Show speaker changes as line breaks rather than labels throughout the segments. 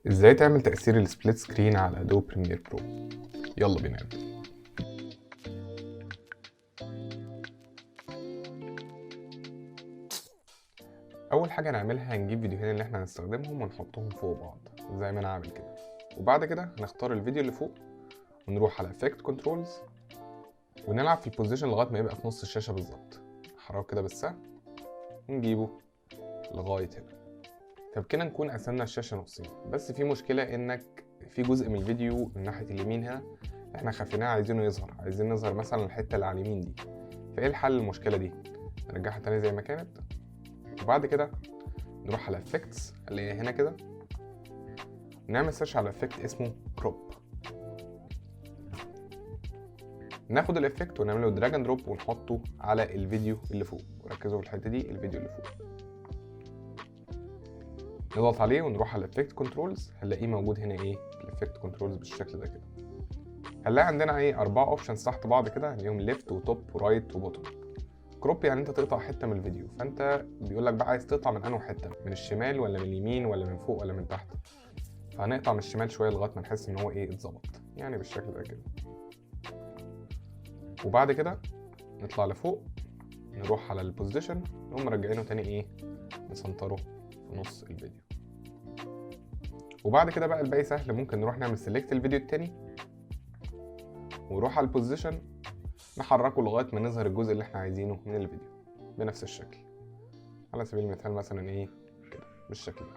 ازاي تعمل تأثير السبليت سكرين على ادوب بريمير برو؟ يلا بينا نبدأ. اول حاجة هنعملها هنجيب فيديوهين اللي احنا هنستخدمهم ونحطهم فوق بعض زي ما انا عامل كده، وبعد كده هنختار الفيديو اللي فوق ونروح على افكت كنترولز ونلعب في البوزيشن لغاية ما يبقى في نص الشاشة بالظبط. نحركه كده بالسهم ونجيبه لغاية هنا، فبكده نكون قسمنا الشاشة نصين. بس في مشكلة انك في جزء من الفيديو من ناحية اليمين هنا احنا خفيناه عايزين نظهر مثلا الحتة اللي على اليمين دي. فايه الحل للمشكلة دي؟ نرجعها تاني زي ما كانت، وبعد كده نروح على افكتس اللي هي هنا كده، نعمل سيرش على افكت اسمه كروب، ناخد الافكت ونعمله دراج اند دروب ونحطه على الفيديو اللي فوق. وركزوا في الحتة دي، الفيديو اللي فوق نضغط عليه ونروح على افكت كنترولز، هنلاقيه موجود هنا ايه الافكت كنترولز بالشكل ده كده. هنلاقي عندنا ايه 4 اوبشنز تحت بعض كده، هنلاقيهم ليفت وتوب ورايت وبوتوم. كروب يعني انت تقطع حته من الفيديو، فانت بيقول لك بقى عايز تقطع من انهي حته، من الشمال ولا من اليمين ولا من فوق ولا من تحت. فهنقطع من الشمال شويه لغايه ما نحس ان هو ايه اتظبط، يعني بالشكل ده كده. وبعد كده نطلع لفوق نروح على البوزيشن نقوم مرجعينه تاني ايه نسنطره في نص الفيديو. وبعد كده بقى الباقي سهل، ممكن نروح نعمل سيلكت الفيديو التاني ونروح على البوزيشن نحركه لغايه ما نظهر الجزء اللي احنا عايزينه من الفيديو بنفس الشكل. على سبيل المثال مثلا ايه كده بالشكل ده.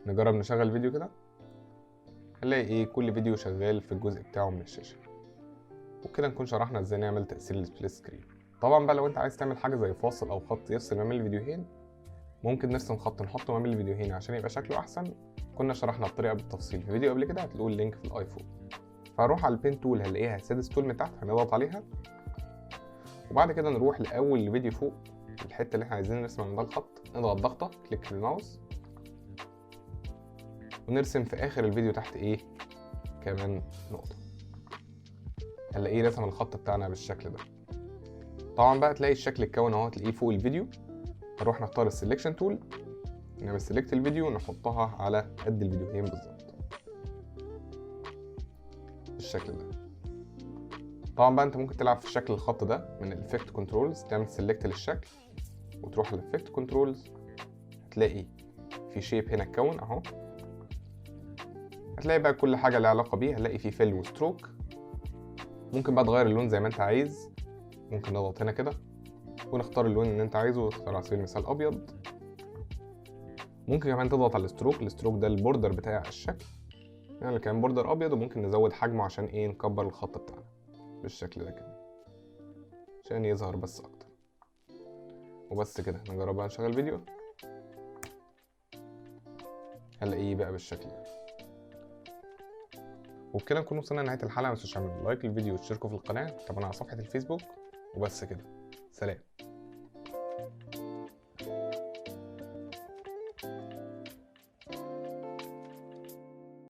نجرب نشغل الفيديو كده، هنلاقي ايه كل فيديو شغال في الجزء بتاعه من الشاشه. وكده نكون شرحنا ازاي نعمل تأثير السبليت سكرين. طبعا بقى لو انت عايز تعمل حاجه زي فاصل او خط يفصل ما بين الفيديوهين، ممكن نرسم خط نحطه ما بين الفيديوهين عشان يبقى شكله احسن. كنا شرحنا الطريقه بالتفصيل في فيديو قبل كده، هتلاقوا اللينك في الايفون. فهنروح على البين تول هنلاقيها السادس تول من تحت، هنضغط عليها وبعد كده نروح لاول فيديو فوق الحته اللي احنا عايزين نرسم عندها الخط، نضغط ضغطه كليك بالماوس ونرسم في اخر الفيديو تحت ايه كمان نقطه. هنلاقيه رسم الخط بتاعنا بالشكل ده. طبعا بقى تلاقي الشكل اتكون اهو، تلاقيه فوق الفيديو. نروح نختار السلكشن تول نعمل سيلكت الفيديو ونحطها على قد الفيديوهين بالظبط بالشكل ده. طبعا بقى انت ممكن تلعب في شكل الخط ده من الافكت كنترولز، تعمل سيلكت للشكل وتروح للافكت كنترولز، هتلاقي في شيب هنا اتكون اهو. هتلاقي بقى كل حاجه لها علاقه بيه، هتلاقي في فيل وستروك. ممكن بقى تغير اللون زي ما انت عايز، ممكن نضغط هنا كده ونختار اللون اللي انت عايزه، نختار على سبيل المثال ابيض. ممكن كمان تضغط على الستروك ده البوردر بتاع الشكل، يعني كان بوردر ابيض، وممكن نزود حجمه عشان ايه نكبر الخط بتاعنا بالشكل ده كده عشان يظهر بس اكتر. وبس كده، نجرب بقى نشغل فيديو هنلاقيه بقى بالشكل ده. وبكده نكون وصلنا لنهايه الحلقه. متنسوش تعملوا لايك للفيديو وتشتركوا في القناه وتابعونا على صفحه الفيسبوك. وبس كده، سلام.